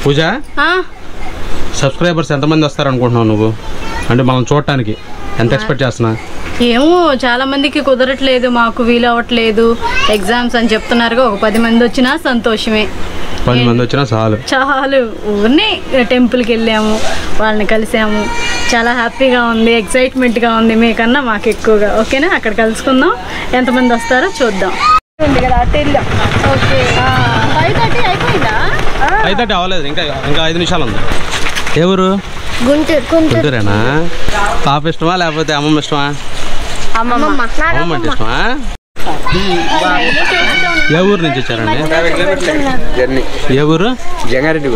పూజ subscribers ఎంతమంది వస్తారనుకుంటున్నావు నువ్వు? అంటే మనం చూడటానికి ఎంత ఎక్స్పెక్ట్ చేస్తున్నా? ఏమో చాలా మందికి కుదరట్లేదు, మాకు వీలు అవ్వట్లేదు, ఎగ్జామ్స్ అని చెప్తున్నారుగా. ఒక 10 మంది వచ్చినా సంతోషమే. 10 మంది వచ్చినా చాలు. ఊరిని టెంపుల్కి వెళ్ళాము, వాళ్ళని కలిసాము, చాలా హ్యాపీగా ఉంది, ఎక్సైట్మెంట్గా ఉంది. మీకన్నా మాకు ఎక్కువగా. ఓకేనా? అక్కడ కలుసుకుందాం, ఎంతమంది వస్తారో చూద్దాం. ఉంది కదా, అటు వెళ్ళాం. ఓకే, 5:30 అయిపోయిందా? 5:30 అవ్వలేదు, ఇంకా 5 నిమిషాలు ఉంది. ఏ ఊరు? గుంటూరేనా? పాప ఇష్టమా లేకపోతే అమ్మమ్మ ఇష్టమా? అమ్మమ్మ అంటే ఇష్టమా? ఏ ఊరు నుంచి వచ్చారండి? ఏ ఊరు? జంగారెడ్డి.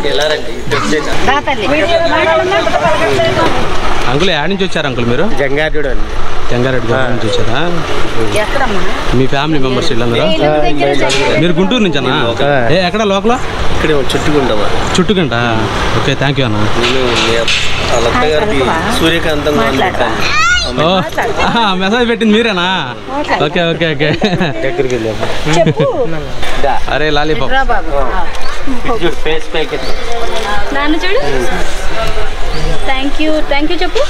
అంకుల్ ఎక్కడి నుంచి వచ్చారు అంకుల్ మీరు? జంగారెడ్డి నుంచి వచ్చారా? మీ ఫ్యామిలీ మెంబర్స్ వీళ్ళందరూ? మీరు గుంటూరు నుంచేనా? ఎక్కడ లోకల్? ఇక్కడ చుట్టుకుంట. ఓకే, థ్యాంక్ యూ అన్న. సూర్యకాంతం మెసేజ్ పెట్టింది మీరేనా? Okay okay okay. అరే లాలీపాప్ నాన్న చూడు. థ్యాంక్ యూ చెప్పు.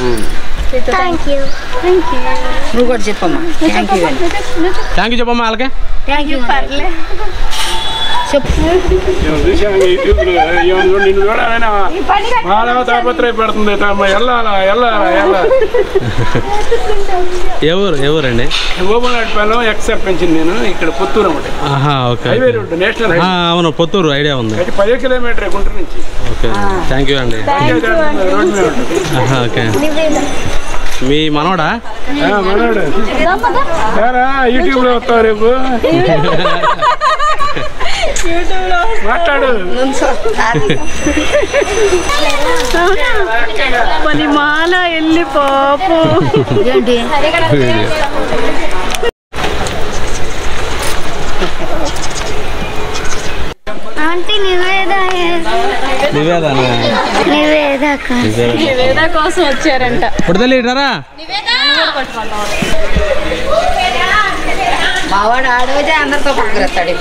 నువ్వు కూడా చెప్పమ్మా. థ్యాంక్ యూ చెప్పమ్మా వాళ్ళకే. పర్లే తాపత్రయపడుతుంది. ఏ ఊరండి? ఓబులాడిపాలెం ఎక్సెప్ట్ పెంచింది నేను. ఇక్కడ పొత్తూరు అన్నమాట. Highway road, national highway. అవును, పొత్తూరు ఐడియా ఉంది. 10 కిలోమీటర్ గుంటూరు నుంచి. ఓకే, థ్యాంక్ యూ అండి. ఓకే, మీ మనోడా? మనోడు. యూట్యూబ్ లో వస్తావు రేపు? మాట్లాడు. పని మాల వెళ్ళి పాపు. ఆంటీ నివేద కోసం వచ్చారంట. ఇప్పుడు తెలియటారా? మావాడు ఆడవజే అందరితో పక్కరేస్తాడు.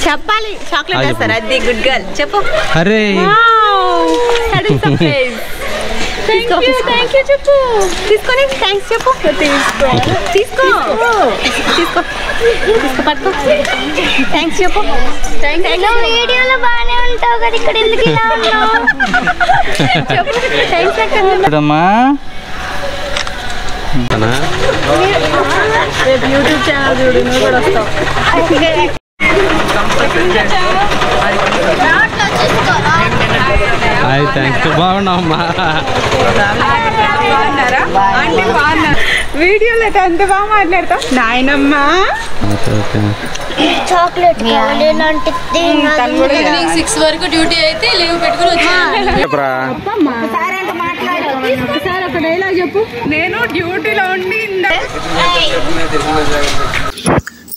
చెప్పాలి, చాక్లెట్ వేస్తారు. అది గుడ్ గర్ల్. చెప్పు. అరే థ్యాంక్ యూ చెప్పు. తీసుకొని థ్యాంక్స్ చెప్పు. తీసుకో పట్టుకో. థ్యాంక్స్ చెప్పు. వీడియోలో బాగానే ఉంటావు కదా, ఇక్కడ ఎందుకు ఇలా ఉన్నావు? రేపు యూట్యూబ్ ఛానల్ చూడు, నువ్వు కూడా వస్తావు. థ్యాంక్స్. బాగున్నావమ్మా? వీడియోలో అయితే అంత బాగా మాట్లాడతావు నాయనమ్మా. చాక్లెట్ 6 వరకు డ్యూటీ అయితే లీవ్ పెట్టుకుని వచ్చాను. ఒకసారి ఒక డైలాగ్ చెప్పు. నేను డ్యూటీలో ఉండి.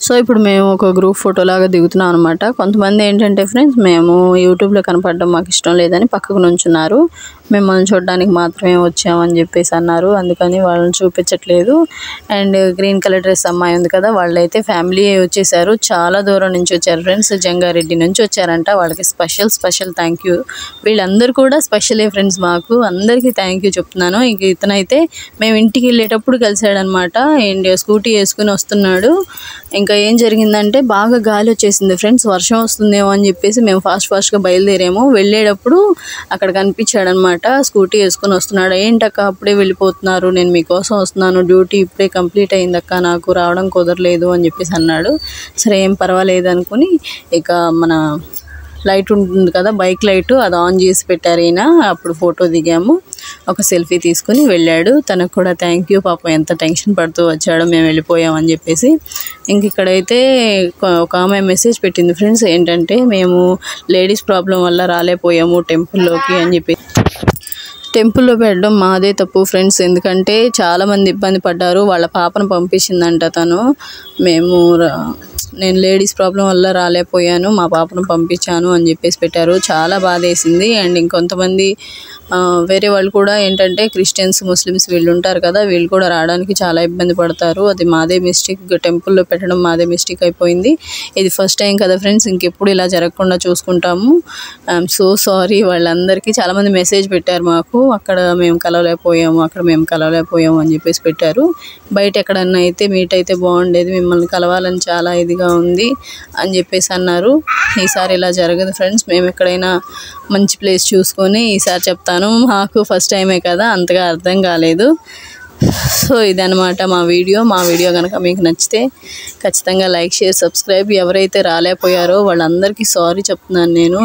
సో ఇప్పుడు మేము ఒక గ్రూప్ ఫోటో లాగా దిగుతున్నాం అనమాట. కొంతమంది ఏంటంటే ఫ్రెండ్స్, మేము యూట్యూబ్లో కనపడడం మాకు ఇష్టం లేదని పక్కకు నుంచున్నారు. మిమ్మల్ని చూడడానికి మాత్రమే వచ్చామని చెప్పేసి అన్నారు. అందుకని వాళ్ళని చూపించట్లేదు. అండ్ గ్రీన్ కలర్ డ్రెస్ అమ్మాయి ఉంది కదా, వాళ్ళైతే ఫ్యామిలీ వచ్చేసారు. చాలా దూరం నుంచి వచ్చారు ఫ్రెండ్స్, జంగారెడ్డి నుంచి వచ్చారంట. వాళ్ళకి స్పెషల్ థ్యాంక్ యూ. వీళ్ళందరూ కూడా స్పెషలే ఫ్రెండ్స్, మాకు అందరికీ థ్యాంక్ యూ చెప్తున్నాను. ఇంక ఇతనైతే మేము ఇంటికి వెళ్ళేటప్పుడు కలిసాడనమాట. అండ్ స్కూటీ వేసుకుని వస్తున్నాడు. ఇంకా ఏం జరిగిందంటే బాగా గాలి వచ్చేసింది ఫ్రెండ్స్, వర్షం వస్తుందేమో అని చెప్పేసి మేము ఫాస్ట్గా బయలుదేరాము. వెళ్ళేటప్పుడు అక్కడ కనిపించాడనమాట. స్కూటీ వేసుకొని వస్తున్నాడు. ఏంటక్క అప్పుడే వెళ్ళిపోతున్నారు, నేను మీకోసం వస్తున్నాను, డ్యూటీ ఇప్పుడే కంప్లీట్ అయిందక్క, నాకు రావడం కుదరలేదు అని చెప్పేసి అన్నాడు. సరే ఏం పర్వాలేదు అనుకుని ఇక మన లైట్ ఉంటుంది కదా, బైక్ లైట్, అది ఆన్ చేసి పెట్టారు ఈయన. అప్పుడు ఫోటో దిగాము, ఒక సెల్ఫీ తీసుకుని వెళ్ళాడు. తనకు కూడా థ్యాంక్ యూ. పాపం ఎంత టెన్షన్ పడుతూ వచ్చాడో మేము వెళ్ళిపోయామని చెప్పేసి. ఇంక ఇక్కడైతే ఒక ఆమె మెసేజ్ పెట్టింది ఫ్రెండ్స్, ఏంటంటే మేము లేడీస్ ప్రాబ్లం వల్ల రాలేకపోయాము టెంపుల్లోకి అని చెప్పి. టెంపుల్లో పెట్టడం మాదే తప్పు ఫ్రెండ్స్, ఎందుకంటే చాలామంది ఇబ్బంది పడ్డారు. వాళ్ళ పాపను పంపించిందంట తను. నేను లేడీస్ ప్రాబ్లం వల్ల రాలేకపోయాను, మా పాపను పంపించాను అని చెప్పేసి పెట్టారు. చాలా బాధ వేసింది. అండ్ ఇంకొంతమంది వేరే వాళ్ళు కూడా ఏంటంటే క్రిస్టియన్స్ ముస్లిమ్స్ వీళ్ళు ఉంటారు కదా, వీళ్ళు కూడా రావడానికి చాలా ఇబ్బంది పడతారు. అది మాదే మిస్టేక్, టెంపుల్లో పెట్టడం మాదే మిస్టేక్ అయిపోయింది. ఇది ఫస్ట్ టైం కదా ఫ్రెండ్స్, ఇంకెప్పుడు ఇలా జరగకుండా చూసుకుంటాము. I'm so sorry. వాళ్ళందరికీ చాలామంది మెసేజ్ పెట్టారు మాకు, అక్కడ మేము కలవలేకపోయాము, అక్కడ మేము కలవలేకపోయాము అని చెప్పేసి పెట్టారు. బయట ఎక్కడన్నా అయితే మీట్ అయితే బాగుండేది, మిమ్మల్ని కలవాలని చాలా ఇదిగా ఉంది అని చెప్పేసి అన్నారు. ఈసారి ఇలా జరగదు ఫ్రెండ్స్, మేము ఎక్కడైనా మంచి ప్లేస్ చూసుకొని ఈసారి చెప్తాను. మాకు ఫస్ట్ టైమే కదా, అంతగా అర్థం కాలేదు. సో ఇదనమాట మా వీడియో కనుక మీకు నచ్చితే ఖచ్చితంగా లైక్, షేర్, సబ్స్క్రైబ్. ఎవరైతే రాలేకపోయారో వాళ్ళందరికీ సారీ చెప్తున్నాను నేను.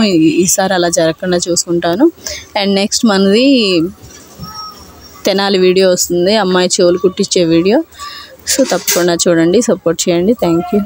ఈసారి అలా జరగకుండా చూసుకుంటాను. అండ్ నెక్స్ట్ మనది తెనాలి వీడియో వస్తుంది, అమ్మాయి చెవులు కుట్టించే వీడియో. సో తప్పకుండా చూడండి, సపోర్ట్ చేయండి. Thank you.